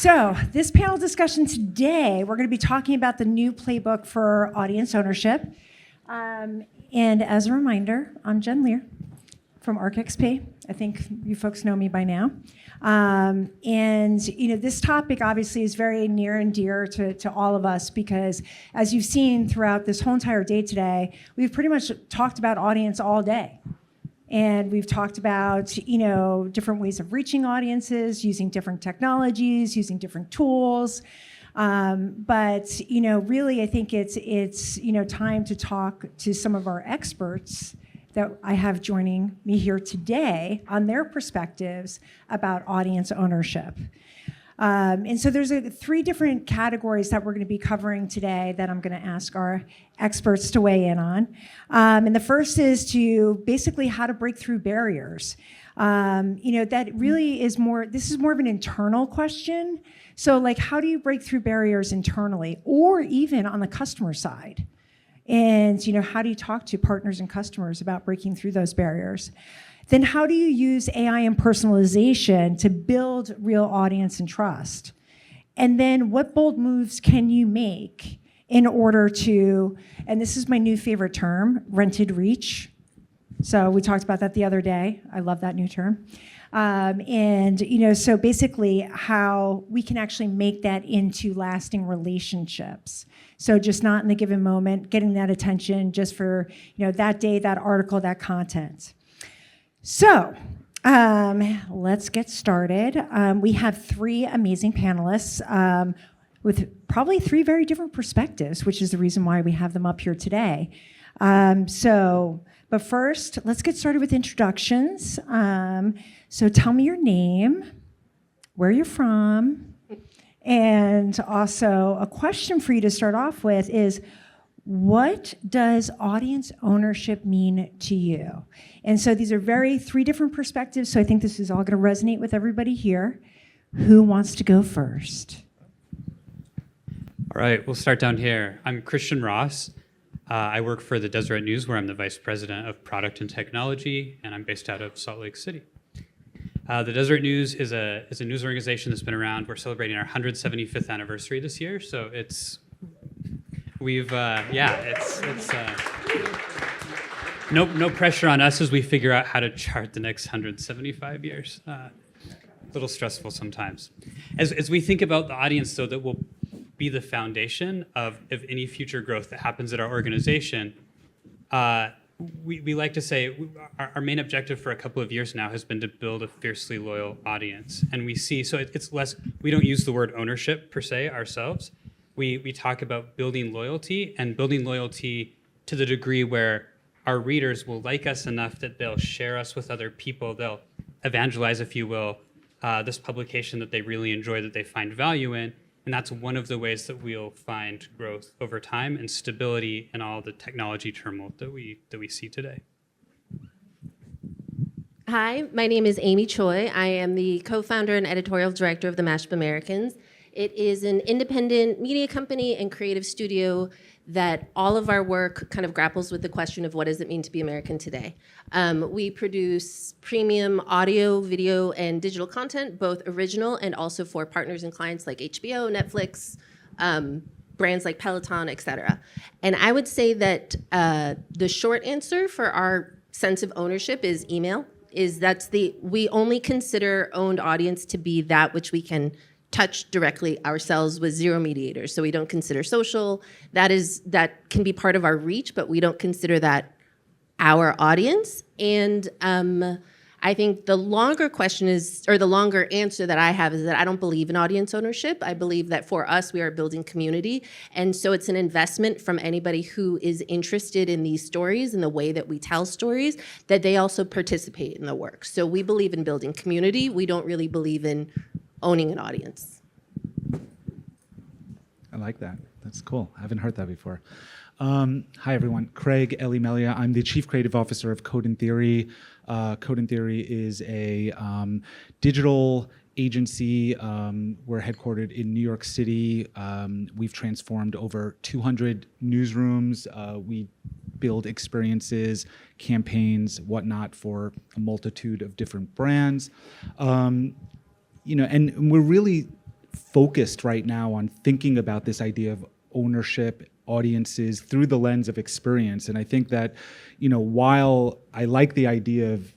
So this panel discussion today, we're going to be talking about the new playbook for audience ownership. And as a reminder, I'm Jen Lear from ArcXP. I think you folks know me by now. And this topic obviously is very near and dear to all of us because as you've seen throughout this whole entire day today, we've pretty much talked about audience all day. And we've talked about, different ways of reaching audiences, using different technologies, using different tools. But really, I think it's time to talk to some of our experts that I have joining me here today on their perspectives about audience ownership. And so there's three different categories that we're going to be covering today that I'm going to ask our experts to weigh in on. And the first is to basically how to break through barriers. That really is this is more of an internal question. So how do you break through barriers internally or even on the customer side? And how do you talk to partners and customers about breaking through those barriers? Then how do you use AI and personalization to build real audience and trust? And then what bold moves can you make in order to, and this is my new favorite term, rented reach. So we talked about that the other day. I love that new term. So basically how we can actually make that into lasting relationships. So just not in the given moment, getting that attention just for, that day, that article, that content. So let's get started. We have three amazing panelists with probably three very different perspectives, which is the reason why we have them up here today. But first, let's get started with introductions. So tell me your name, where you're from, and also a question for you to start off with is, what does audience ownership mean to you? And so these are three different perspectives, so I think this is all going to resonate with everybody here. Who wants to go first? All right, we'll start down here. I'm Christian Ross. I work for the Deseret News, where I'm the Vice President of Product and Technology, and I'm based out of Salt Lake City. The Deseret News is a news organization that's been around. We're celebrating our 175th anniversary this year, so no pressure on us as we figure out how to chart the next 175 years. A little stressful sometimes. As we think about the audience, though, that will be the foundation of any future growth that happens at our organization, we like to say our main objective for a couple of years now has been to build a fiercely loyal audience. And we see, so it's less, we don't use the word ownership per se ourselves. We talk about building loyalty and building loyalty to the degree where our readers will like us enough that they'll share us with other people. They'll evangelize, if you will, this publication that they really enjoy, that they find value in. And that's one of the ways that we'll find growth over time and stability in all the technology turmoil that we see today. Hi, my name is Amy Choi. I am the co-founder and editorial director of the Mashup Americans. It is an independent media company and creative studio that all of our work kind of grapples with the question of what does it mean to be American today. We produce premium audio, video, and digital content, both original and also for partners and clients like HBO, Netflix, brands like Peloton, et cetera. And I would say that the short answer for our sense of ownership is email. We only consider owned audience to be that which we can touch directly ourselves with zero mediators. So we don't consider social. That can be part of our reach, but we don't consider that our audience. And I think the longer question is, or the longer answer that I have is that I don't believe in audience ownership. I believe that for us, we are building community. And so it's an investment from anybody who is interested in these stories and the way that we tell stories, that they also participate in the work. So we believe in building community. We don't really believe in owning an audience. I like that. That's cool. I haven't heard that before. Hi, everyone. Craig Elimeliah. I'm the Chief Creative Officer of Code and Theory. Code and Theory is a digital agency. We're headquartered in New York City. We've transformed over 200 newsrooms. We build experiences, campaigns, whatnot for a multitude of different brands. And we're really focused right now on thinking about this idea of ownership, audiences through the lens of experience. And I think that, while I like the idea of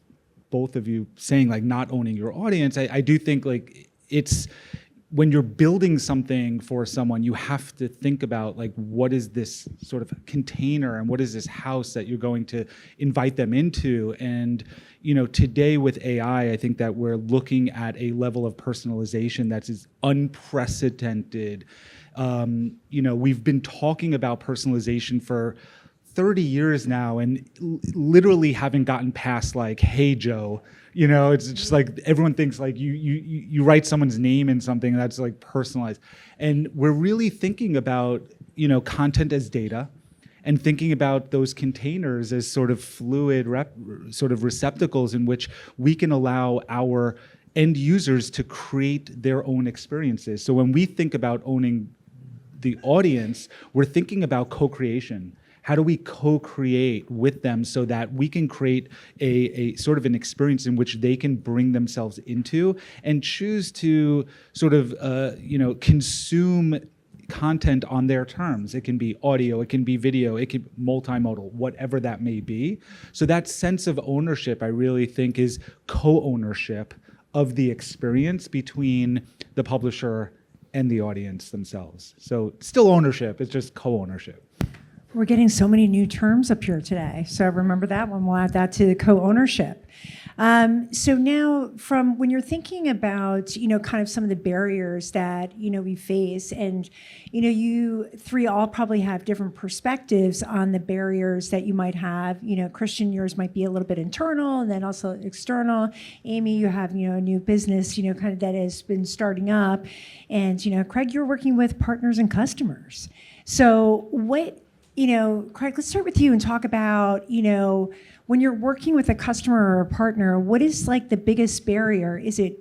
both of you saying like not owning your audience, I do think like it's, when you're building something for someone, you have to think about like, what is this sort of container and what is this house that you're going to invite them into? And, today with AI, I think that we're looking at a level of personalization that's unprecedented. We've been talking about personalization for 30 years now and literally haven't gotten past like, hey, Joe. It's just like everyone thinks like you write someone's name in something that's like personalized. And we're really thinking about, content as data and thinking about those containers as sort of fluid sort of receptacles in which we can allow our end users to create their own experiences. So when we think about owning the audience, we're thinking about co-creation. How do we co-create with them so that we can create a sort of an experience in which they can bring themselves into and choose to sort of, consume content on their terms? It can be audio, it can be video, it can be multimodal, whatever that may be. So that sense of ownership, I really think, is co-ownership of the experience between the publisher and the audience themselves. So still ownership, it's just co-ownership. We're getting so many new terms up here today. So remember that one. We'll add that to co-ownership. So now, from when you're thinking about, kind of some of the barriers that, we face, and, you three all probably have different perspectives on the barriers that you might have. Christian, yours might be a little bit internal and then also external. Amy, you have, a new business, kind of that has been starting up. And, Craig, you're working with partners and customers. So Craig, let's start with you and talk about, when you're working with a customer or a partner, what is like the biggest barrier? Is it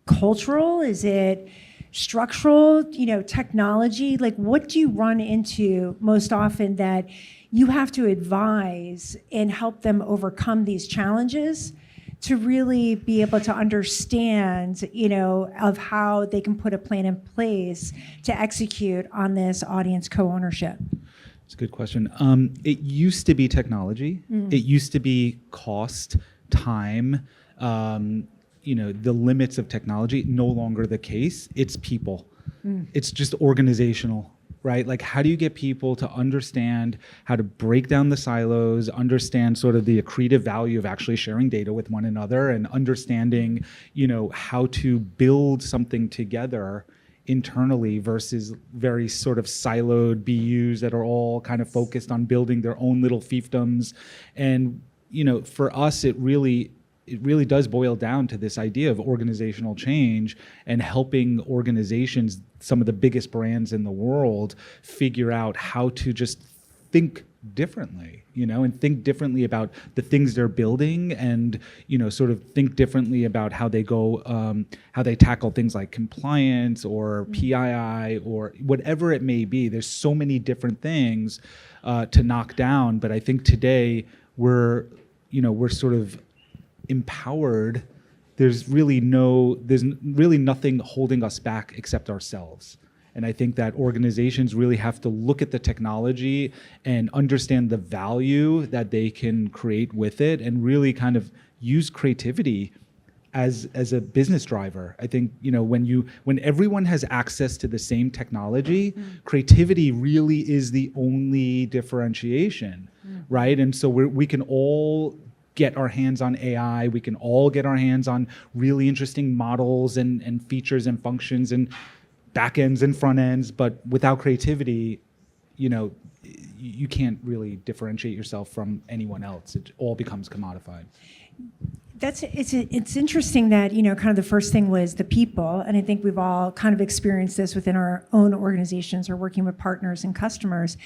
cultural? Is it structural, technology? Like, what do you run into most often that you have to advise and help them overcome these challenges to really be able to understand, of how they can put a plan in place to execute on this audience co-ownership? It's a good question. It used to be technology. It used to be cost, time, the limits of technology. No longer the case. It's people. It's just organizational, right? Like, how do you get people to understand how to break down the silos, understand sort of the accretive value of actually sharing data with one another, and understanding, how to build something together internally versus very sort of siloed BUs that are all kind of focused on building their own little fiefdoms. And, for us, it really does boil down to this idea of organizational change and helping organizations, some of the biggest brands in the world, figure out how to just think differently, and think differently about the things they're building, and sort of think differently about how they go, how they tackle things like compliance or PII or whatever it may be. There's so many different things to knock down, but I think today we're sort of empowered. There's really nothing holding us back except ourselves. And I think that organizations really have to look at the technology and understand the value that they can create with it, and really kind of use creativity as a business driver. I think, when everyone has access to the same technology, creativity really is the only differentiation, right? And so we can all get our hands on AI. We can all get our hands on really interesting models and features and functions and back ends and front ends, but without creativity, you can't really differentiate yourself from anyone else. It all becomes commodified. It's interesting that, kind of the first thing was the people, and I think we've all kind of experienced this within our own organizations or working with partners and customers.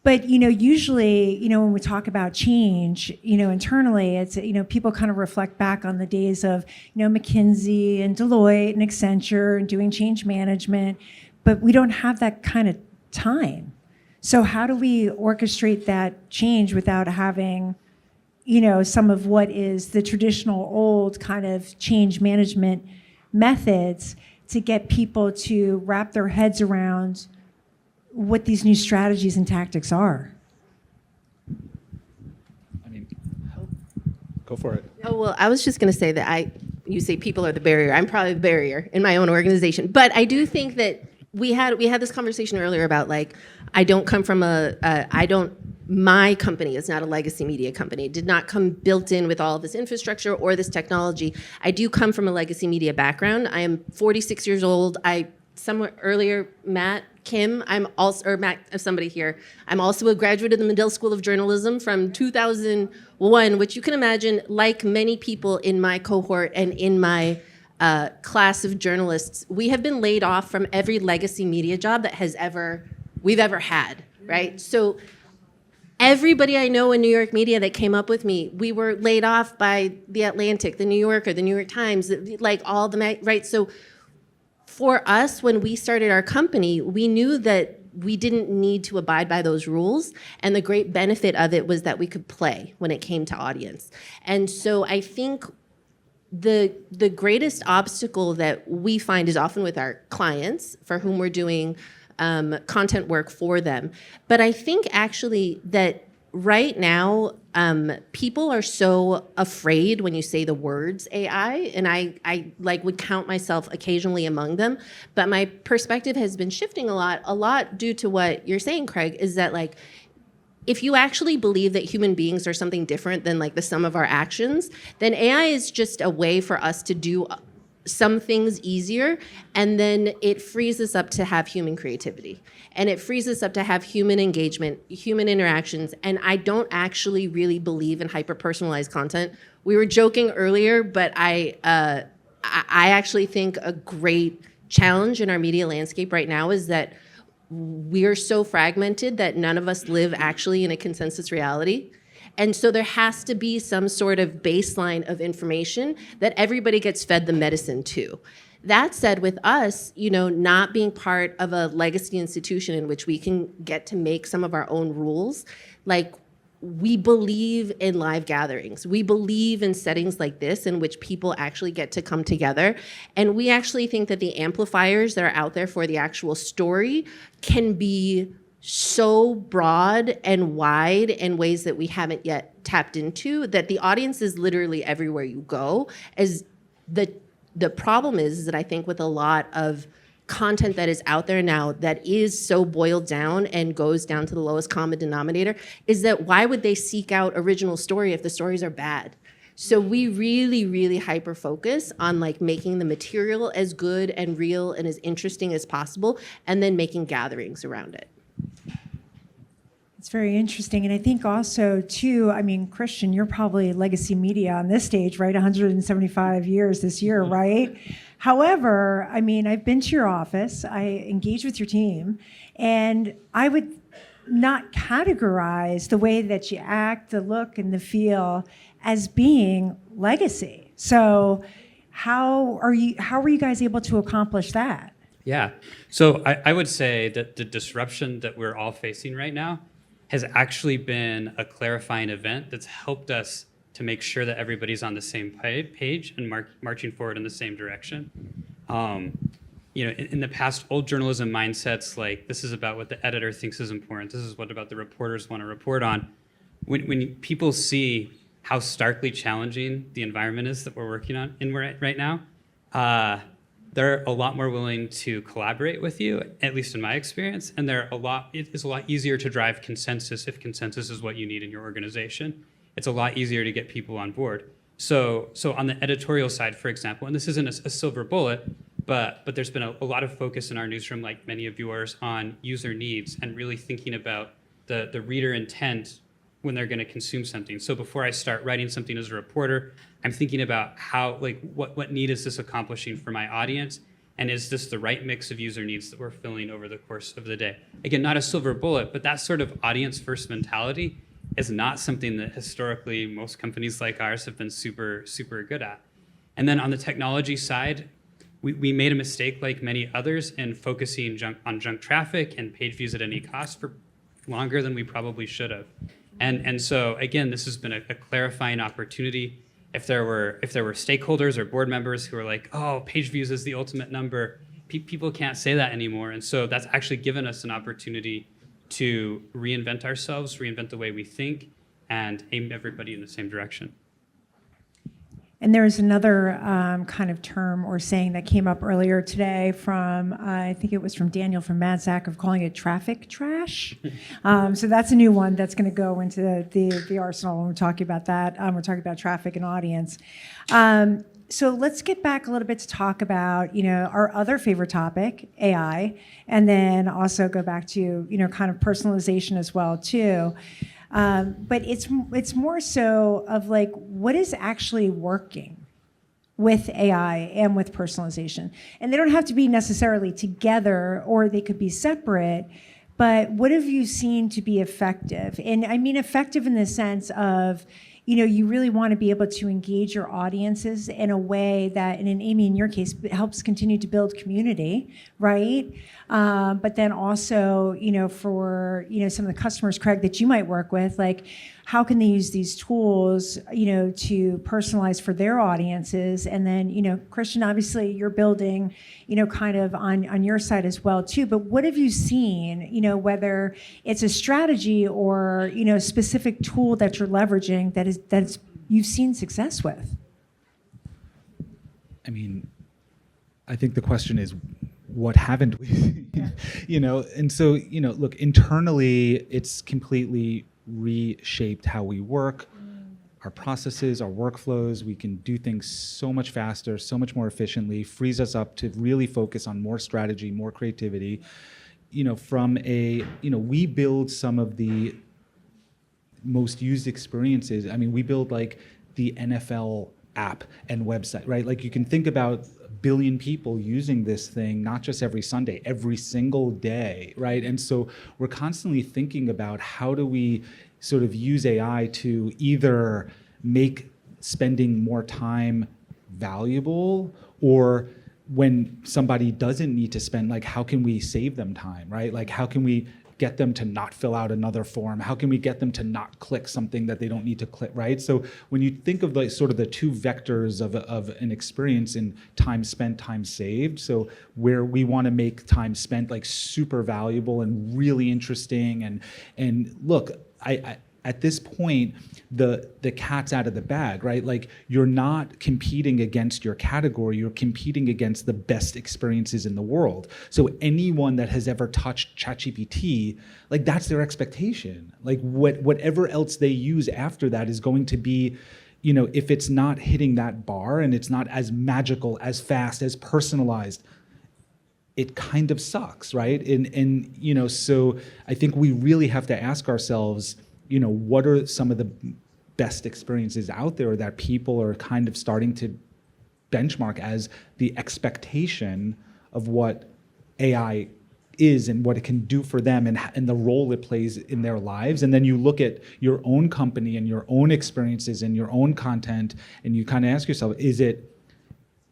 But, usually, when we talk about change, internally, it's, people kind of reflect back on the days of, McKinsey and Deloitte and Accenture and doing change management, but we don't have that kind of time. So how do we orchestrate that change without having, some of what is the traditional old kind of change management methods to get people to wrap their heads around what these new strategies and tactics are? I mean, go for it. Oh, well, I was just going to say that you say people are the barrier. I'm probably the barrier in my own organization. But I do think that we had this conversation earlier about like, I don't come from my company is not a legacy media company. It did not come built in with all of this infrastructure or this technology. I do come from a legacy media background. I am 46 years old. Somewhere earlier, Matt, Kim, somebody here. I'm also a graduate of the Medill School of Journalism from 2001, which you can imagine, like many people in my cohort and in my class of journalists, we have been laid off from every legacy media job that we've ever had, right? So everybody I know in New York media that came up with me, we were laid off by The Atlantic, The New Yorker, The New York Times, like all the, right? So for us, when we started our company, we knew that we didn't need to abide by those rules. And the great benefit of it was that we could play when it came to audience. And so I think the greatest obstacle that we find is often with our clients for whom we're doing content work for them. But I think actually that right now, people are so afraid when you say the words AI, and I like would count myself occasionally among them. But my perspective has been shifting a lot due to what you're saying, Craig, is that like, if you actually believe that human beings are something different than like the sum of our actions, then AI is just a way for us to do some things easier, and then it frees us up to have human creativity. And it frees us up to have human engagement, human interactions, and I don't actually really believe in hyper-personalized content. We were joking earlier, but I actually think a great challenge in our media landscape right now is that we are so fragmented that none of us live actually in a consensus reality. And so there has to be some sort of baseline of information that everybody gets fed the medicine to. That said, with us, not being part of a legacy institution in which we can get to make some of our own rules, like we believe in live gatherings. We believe in settings like this in which people actually get to come together. And we actually think that the amplifiers that are out there for the actual story can be so broad and wide in ways that we haven't yet tapped into, that the audience is literally everywhere you go. As the problem is that I think with a lot of content that is out there now that is so boiled down and goes down to the lowest common denominator, is that why would they seek out original story if the stories are bad? So we really, really hyper focus on like making the material as good and real and as interesting as possible, and then making gatherings around it. It's very interesting. And I think also, too, I mean, Christian, you're probably legacy media on this stage, right? 175 years this year, right? However, I mean, I've been to your office, I engage with your team, and I would not categorize the way that you act, the look, and the feel as being legacy. So how were you guys able to accomplish that? Yeah. So I would say that the disruption that we're all facing right now has actually been a clarifying event that's helped us to make sure that everybody's on the same page and marching forward in the same direction. In the past, old journalism mindsets like this is about what the editor thinks is important. This is what about the reporters want to report on. When people see how starkly challenging the environment is that we're working on right now, they're a lot more willing to collaborate with you, at least in my experience, and it is a lot easier to drive consensus if consensus is what you need in your organization. It's a lot easier to get people on board. So on the editorial side, for example, and this isn't a silver bullet, but there's been a lot of focus in our newsroom, like many of yours, on user needs and really thinking about the reader intent when they're going to consume something. So before I start writing something as a reporter, I'm thinking about how, like, what need is this accomplishing for my audience? And is this the right mix of user needs that we're filling over the course of the day? Again, not a silver bullet, but that sort of audience first mentality is not something that historically most companies like ours have been super, super good at. And then on the technology side, we made a mistake like many others in focusing on junk traffic and page views at any cost for longer than we probably should have. And so again, this has been a clarifying opportunity. if there were stakeholders or board members who were like, oh, page views is the ultimate number, people can't say that anymore. And so that's actually given us an opportunity to reinvent ourselves, reinvent the way we think, and aim everybody in the same direction. And there's another kind of term or saying that came up earlier today from, I think it was from Daniel from Mad Sack, of calling it traffic trash. So that's a new one that's going to go into the arsenal when we're talking about that. We're talking about traffic and audience. So let's get back a little bit to talk about, our other favorite topic, AI, and then also go back to, kind of personalization as well, too. But it's more so of like what is actually working with AI and with personalization. And they don't have to be necessarily together, or they could be separate, but what have you seen to be effective? And I mean effective in the sense of, you really want to be able to engage your audiences in a way that, and in Amy, in your case, it helps continue to build community, right? But then also, for, some of the customers, Craig, that you might work with, like, how can they use these tools, to personalize for their audiences? And then, Christian, obviously you're building, kind of on your side as well too. But what have you seen, whether it's a strategy or, a specific tool that you're leveraging that's you've seen success with? I mean, I think the question is, what haven't we? Yeah. And so, look, internally, it's completely reshaped how we work, our processes, our workflows. We can do things so much faster, so much more efficiently, frees us up to really focus on more strategy, more creativity. We build some of the most used experiences. I mean, we build like the NFL app and website, right? Like you can think about a billion people using this thing, not just every Sunday, every single day, right? And so we're constantly thinking about how do we sort of use AI to either make spending more time valuable, or when somebody doesn't need to spend, like how can we save them time, right? Like how can we get them to not fill out another form? How can we get them to not click something that they don't need to click, right? So when you think of like sort of the two vectors of an experience in time spent, time saved, so where we want to make time spent like super valuable and really interesting, and look, I at this point, the cat's out of the bag, right? Like you're not competing against your category, you're competing against the best experiences in the world. So anyone that has ever touched ChatGPT, like that's their expectation. Like whatever else they use after that is going to be, if it's not hitting that bar and it's not as magical, as fast, as personalized, it kind of sucks, right? And so I think we really have to ask ourselves, what are some of the best experiences out there that people are kind of starting to benchmark as the expectation of what AI is and what it can do for them, and the role it plays in their lives. And then you look at your own company and your own experiences and your own content, and you kind of ask yourself,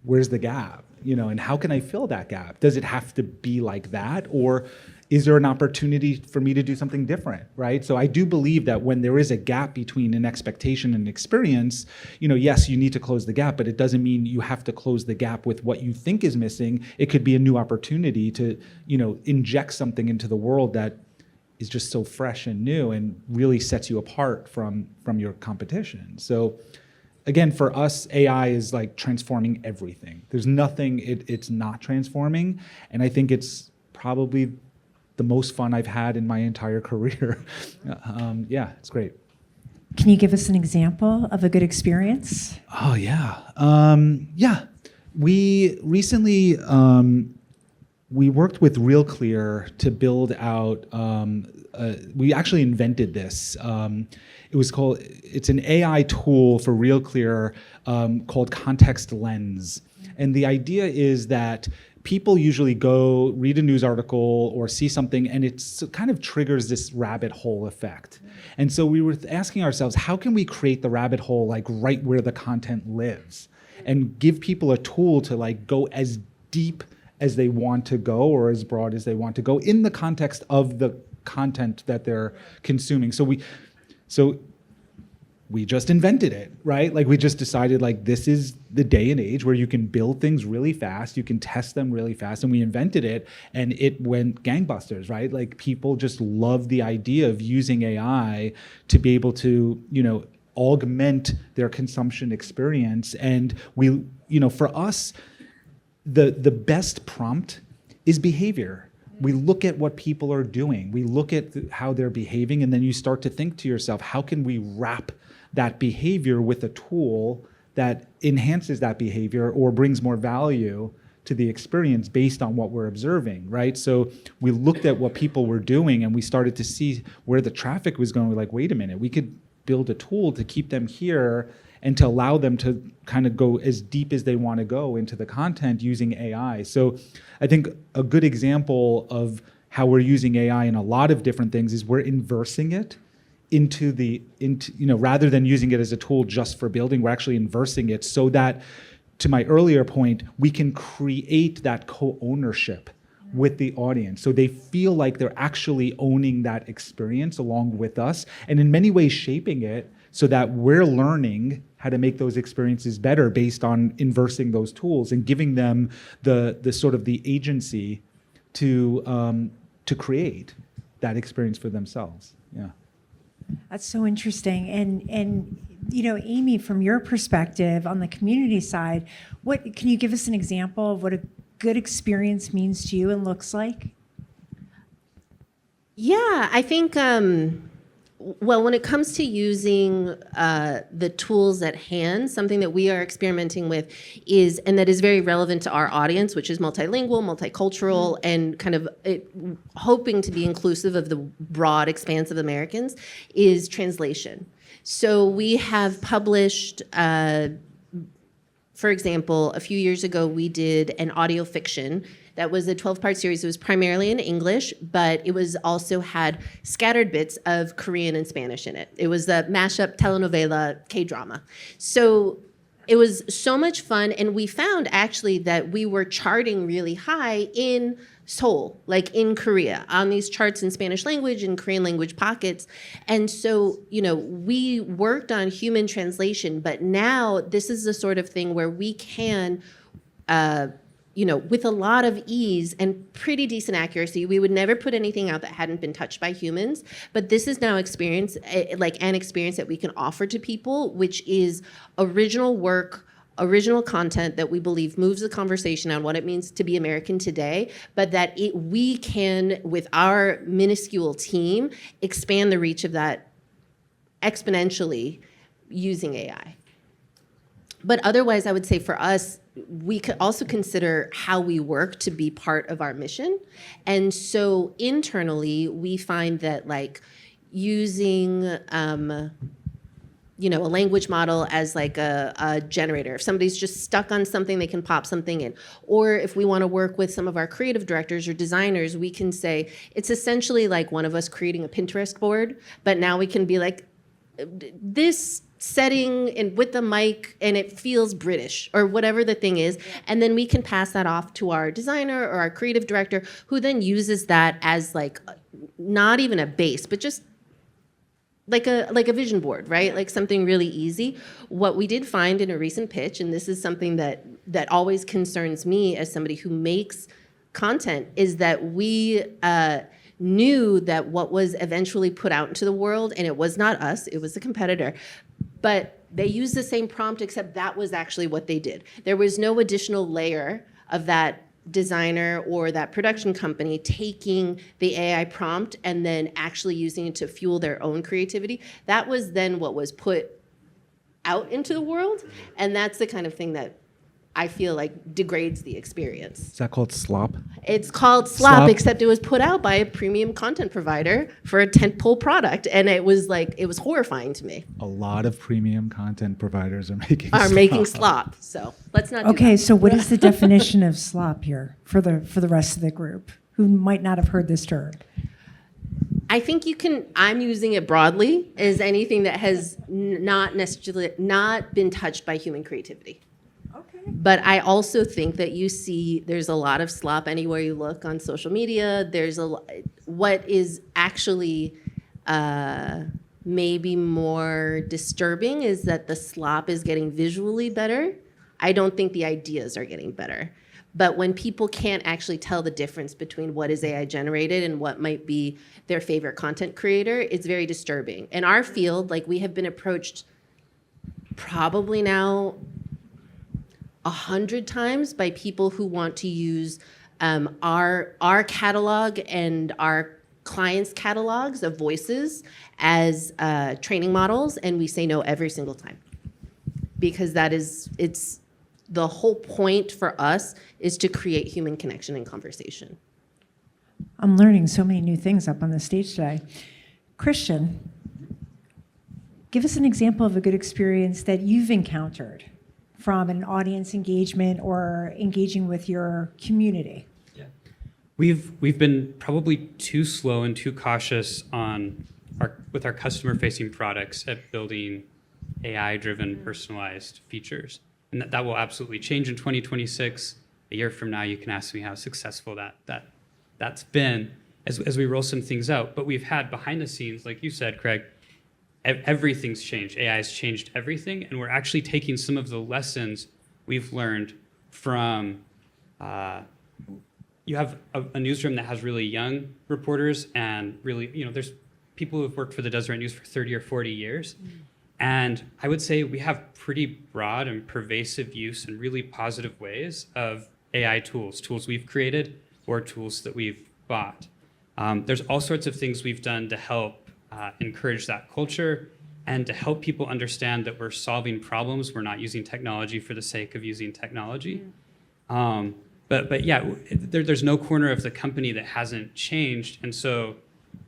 where's the gap? And how can I fill that gap? Does it have to be like that? Or is there an opportunity for me to do something different, right? So I do believe that when there is a gap between an expectation and an experience, yes, you need to close the gap, but it doesn't mean you have to close the gap with what you think is missing. It could be a new opportunity to, inject something into the world that is just so fresh and new and really sets you apart from your competition. So again, for us, AI is like transforming everything. There's nothing it's not transforming. And I think it's probably the most fun I've had in my entire career. Yeah, it's great. Can you give us an example of a good experience? Oh, yeah. Yeah. We recently, we worked with Real Clear to build out, we actually invented this. It's an AI tool for Real Clear called Context Lens. And the idea is that people usually go read a news article or see something, and it kind of triggers this rabbit hole effect. And so we were asking ourselves, how can we create the rabbit hole like right where the content lives, and give people a tool to like go as deep as they want to go or as broad as they want to go in the context of the content that they're consuming. So we just invented it, right? Like we just decided like this is the day and age where you can build things really fast, you can test them really fast, and we invented it and it went gangbusters, right? Like people just love the idea of using AI to be able to, augment their consumption experience. And we, for us, the best prompt is behavior. We look at what people are doing. We look at how they're behaving, and then you start to think to yourself, how can we wrap that behavior with a tool that enhances that behavior or brings more value to the experience based on what we're observing, right? So we looked at what people were doing and we started to see where the traffic was going. We're like, wait a minute, we could build a tool to keep them here and to allow them to kind of go as deep as they want to go into the content using AI. So I think a good example of how we're using AI in a lot of different things is we're inversing it into rather than using it as a tool just for building, we're actually inversing it so that, to my earlier point, we can create that co-ownership with the audience. So they feel like they're actually owning that experience along with us, and in many ways shaping it so that we're learning how to make those experiences better based on inversing those tools and giving them the sort of the agency to create that experience for themselves. Yeah. That's so interesting. And Amy, from your perspective on the community side, what can you give us an example of what a good experience means to you and looks like? Yeah, I think, when it comes to using the tools at hand, something that we are experimenting with is, and that is very relevant to our audience, which is multilingual, multicultural, and kind of hoping to be inclusive of the broad expanse of Americans, is translation. So we have published, for example, a few years ago, we did an audio fiction that was a 12-part series. It was primarily in English, but it was also had scattered bits of Korean and Spanish in it. It was a mashup telenovela K-drama. So it was so much fun, and we found actually that we were charting really high in Seoul, like in Korea, on these charts in Spanish language and Korean language pockets. And so, we worked on human translation, but now this is the sort of thing where we can, with a lot of ease and pretty decent accuracy, we would never put anything out that hadn't been touched by humans. But this is now an experience that we can offer to people, which is original work, original content that we believe moves the conversation on what it means to be American today, but that we can, with our minuscule team, expand the reach of that exponentially using AI. But otherwise, I would say for us, we could also consider how we work to be part of our mission. And so internally, we find that using a language model as like a generator. If somebody's just stuck on something, they can pop something in. Or if we want to work with some of our creative directors or designers, we can say, it's essentially like one of us creating a Pinterest board, but now we can be like, this setting and with the mic and it feels British or whatever the thing is. And then we can pass that off to our designer or our creative director, who then uses that as not even a base, but just like a vision board, right? Like something really easy. What we did find in a recent pitch, and this is something that always concerns me as somebody who makes content, is that we knew that what was eventually put out into the world, and it was not us, it was the competitor, but they used the same prompt, except that was actually what they did. There was no additional layer of that designer or that production company taking the AI prompt and then actually using it to fuel their own creativity. That was then what was put out into the world, and that's the kind of thing that I feel like degrades the experience. Is that called slop? It's called slop, except it was put out by a premium content provider for a tentpole product, and it was horrifying to me. A lot of premium content providers are making slop. So let's not. Okay, so what is the definition of slop here for the rest of the group who might not have heard this term? I think you can. I'm using it broadly as anything that has not necessarily not been touched by human creativity. But I also think that there's a lot of slop anywhere you look on social media. There's what is actually maybe more disturbing is that the slop is getting visually better. I don't think the ideas are getting better. But when people can't actually tell the difference between what is AI generated and what might be their favorite content creator, it's very disturbing. In our field, like, we have been approached probably now 100 times by people who want to use our catalog and our clients' catalogs of voices as training models, and we say no every single time. Because it's the whole point for us is to create human connection and conversation. I'm learning so many new things up on the stage today. Christian, give us an example of a good experience that you've encountered from an audience engagement or engaging with your community. Yeah. We've been probably too slow and too cautious with our customer-facing products at building AI-driven personalized features. And that will absolutely change in 2026. A year from now, you can ask me how successful that's been as we roll some things out. But we've had behind the scenes, like you said, Craig, everything's changed. AI has changed everything, and we're actually taking some of the lessons we've learned from. You have a newsroom that has really young reporters, and really, there's people who've worked for the Deseret News for 30 or 40 years. And I would say we have pretty broad and pervasive use in really positive ways of AI tools we've created or tools that we've bought. There's all sorts of things we've done to help encourage that culture and to help people understand that we're solving problems. We're not using technology for the sake of using technology. But yeah, there's no corner of the company that hasn't changed. And so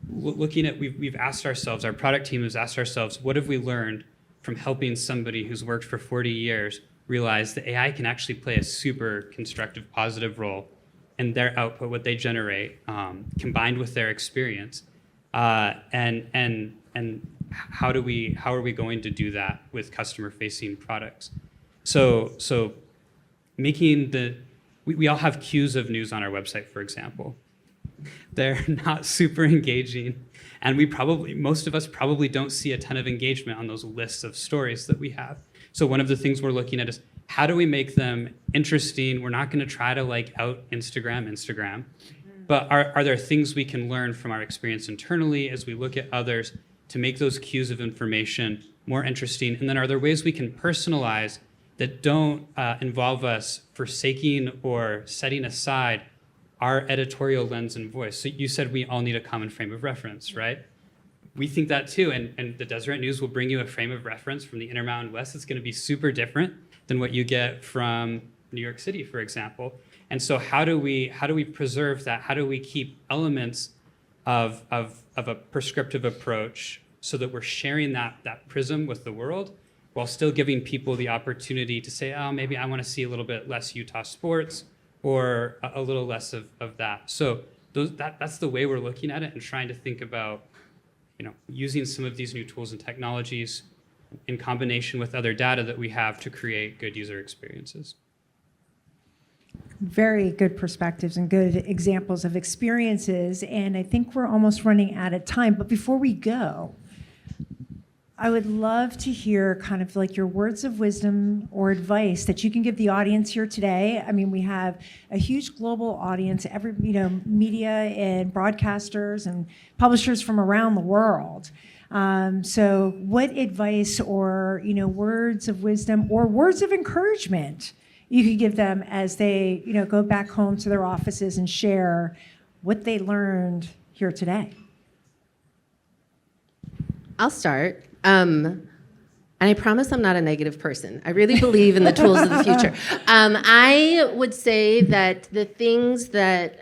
looking at, we've asked ourselves, our product team has asked ourselves, what have we learned from helping somebody who's worked for 40 years realize that AI can actually play a super constructive, positive role in their output, what they generate, combined with their experience, and how are we going to do that with customer-facing products? So making we all have queues of news on our website, for example. They're not super engaging, and most of us probably don't see a ton of engagement on those lists of stories that we have. So one of the things we're looking at is, how do we make them interesting? We're not going to try to out Instagram, but are there things we can learn from our experience internally as we look at others to make those cues of information more interesting? And then are there ways we can personalize that don't involve us forsaking or setting aside our editorial lens and voice? So you said we all need a common frame of reference, right? We think that too, and the Deseret News will bring you a frame of reference from the Intermountain West that's going to be super different than what you get from New York City, for example. And so how do we preserve that? How do we keep elements of a prescriptive approach so that we're sharing that prism with the world while still giving people the opportunity to say, oh, maybe I want to see a little bit less Utah sports or a little less of that. So that's the way we're looking at it and trying to think about using some of these new tools and technologies in combination with other data that we have to create good user experiences. Very good perspectives and good examples of experiences. And I think we're almost running out of time. But before we go, I would love to hear kind of your words of wisdom or advice that you can give the audience here today. I mean, we have a huge global audience, media and broadcasters and publishers from around the world. So what advice or, words of wisdom or words of encouragement you could give them as they, go back home to their offices and share what they learned here today? I'll start. And I promise I'm not a negative person. I really believe in the tools of the future. I would say that the things that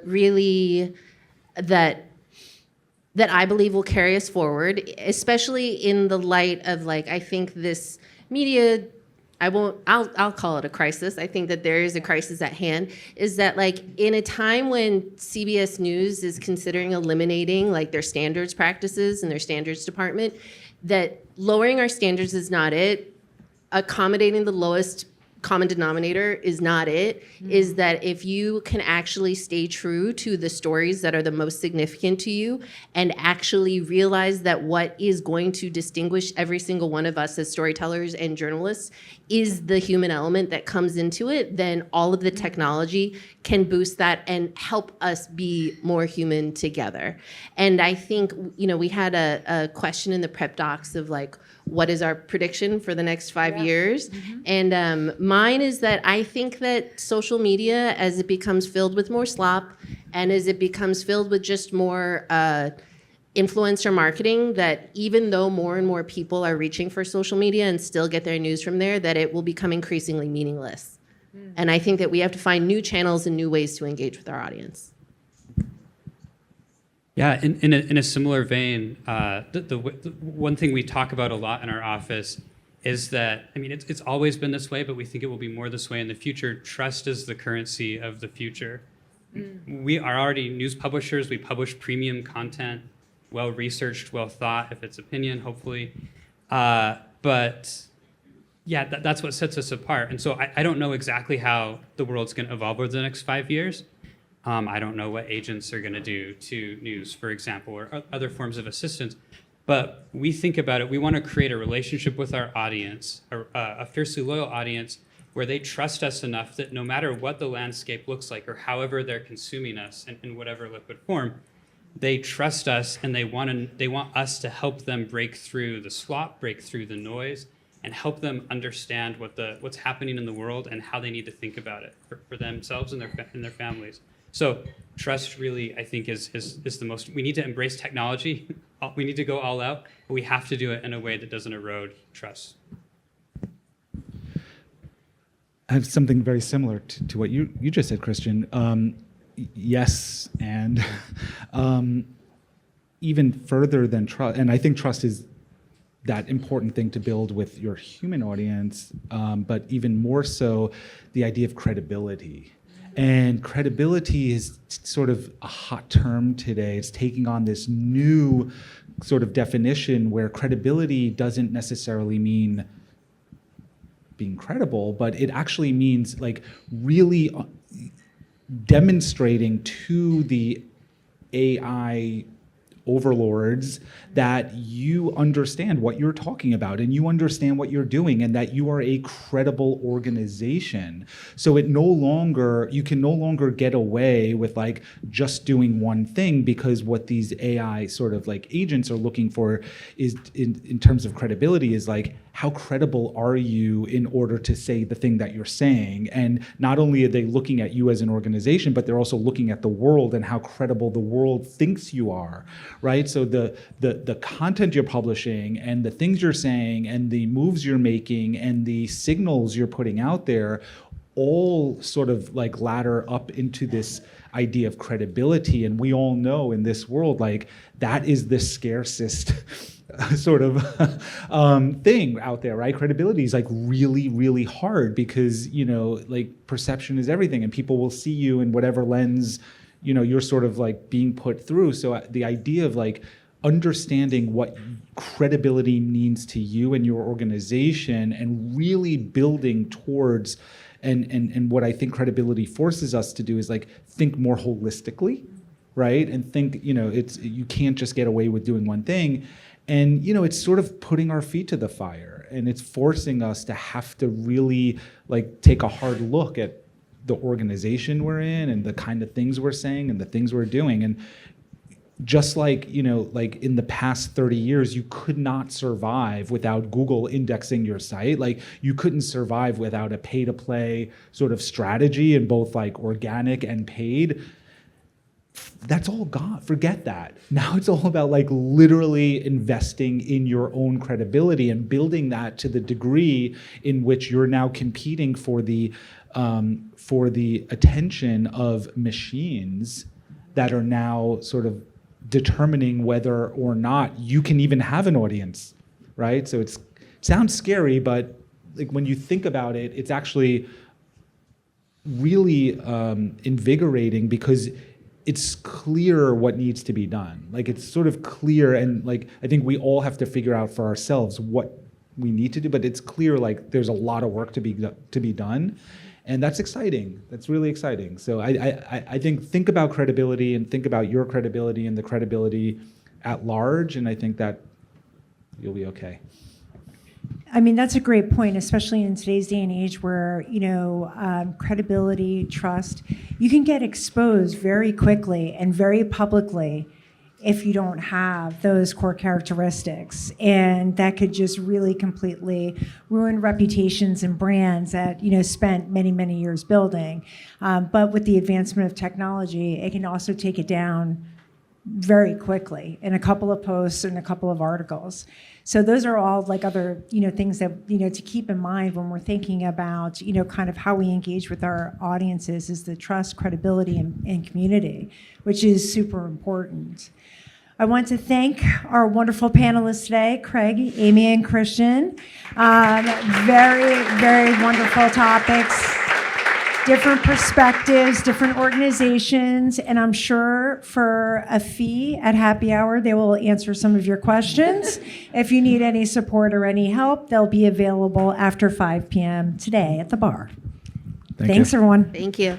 really that I believe will carry us forward, especially in the light of I think this media, I'll call it a crisis. I think that there is a crisis at hand, is that in a time when CBS News is considering eliminating their standards practices and their standards department, that lowering our standards is not it. Accommodating the lowest common denominator is not it, is that if you can actually stay true to the stories that are the most significant to you and actually realize that what is going to distinguish every single one of us as storytellers and journalists is the human element that comes into it, then all of the technology can boost that and help us be more human together. And I think, we had a question in the prep docs of like, what is our prediction for the next 5 years? And mine is that I think that social media, as it becomes filled with more slop and as it becomes filled with just more influencer marketing, that even though more and more people are reaching for social media and still get their news from there, that it will become increasingly meaningless. And I think that we have to find new channels and new ways to engage with our audience. Yeah, in a similar vein, the one thing we talk about a lot in our office is that, it's always been this way, but we think it will be more this way in the future. Trust is the currency of the future. We are already news publishers. We publish premium content, well-researched, well-thought, if it's opinion, hopefully. But yeah, that's what sets us apart. And so I don't know exactly how the world's going to evolve over the next 5 years. I don't know what agents are going to do to news, for example, or other forms of assistance. But we think about it. We want to create a relationship with our audience, a fiercely loyal audience, where they trust us enough that no matter what the landscape looks like or however they're consuming us in whatever liquid form, they trust us and they want us to help them break through the slop, break through the noise, and help them understand what's happening in the world and how they need to think about it for themselves and their families. So trust really, I think, is the most. We need to embrace technology. We need to go all out, but we have to do it in a way that doesn't erode trust. I have something very similar to what you just said, Christian. Yes, and even further than trust, and I think trust is that important thing to build with your human audience, but even more so, the idea of credibility. And credibility is sort of a hot term today. It's taking on this new sort of definition where credibility doesn't necessarily mean being credible, but it actually means like really demonstrating to the AI overlords that you understand what you're talking about and you understand what you're doing and that you are a credible organization. So you can no longer get away with like just doing one thing, because what these AI sort of like agents are looking for is in terms of credibility is like, how credible are you in order to say the thing that you're saying? And not only are they looking at you as an organization, but they're also looking at the world and how credible the world thinks you are, right? So the content you're publishing and the things you're saying and the moves you're making and the signals you're putting out there all sort of like ladder up into this idea of credibility. And we all know in this world, like that is the scarcest sort of thing out there, right? Credibility is like really, really hard because, like perception is everything and people will see you in whatever lens, you're sort of like being put through. So the idea of like understanding what credibility means to you and your organization and really building towards and what I think credibility forces us to do is like think more holistically, right? And think, you can't just get away with doing one thing. And, it's sort of putting our feet to the fire and it's forcing us to have to really like take a hard look at the organization we're in and the kind of things we're saying and the things we're doing. And just like, like in the past 30 years, you could not survive without Google indexing your site. Like you couldn't survive without a pay to play sort of strategy in both like organic and paid. That's all gone. Forget that. Now it's all about like literally investing in your own credibility and building that to the degree in which you're now competing for the attention of machines that are now sort of determining whether or not you can even have an audience, right? So it sounds scary, but like when you think about it, it's actually really invigorating because it's clear what needs to be done. Like it's sort of clear, and like I think we all have to figure out for ourselves what we need to do, but it's clear like there's a lot of work to be done, and that's exciting. That's really exciting. So I think about credibility and think about your credibility and the credibility at large, and I think that you'll be okay. I mean, that's a great point, especially in today's day and age where, credibility, trust, you can get exposed very quickly and very publicly if you don't have those core characteristics. And that could just really completely ruin reputations and brands that, spent many, many years building. But with the advancement of technology, it can also take it down very quickly in a couple of posts and a couple of articles. So those are all like other, things that, to keep in mind when we're thinking about, kind of how we engage with our audiences is the trust, credibility, and community, which is super important. I want to thank our wonderful panelists today, Craig, Amy, and Christian. Very, very wonderful topics. Different perspectives, different organizations, and I'm sure for a fee at happy hour, they will answer some of your questions. If you need any support or any help, they'll be available after 5 p.m. today at the bar. Thanks, everyone. Thank you.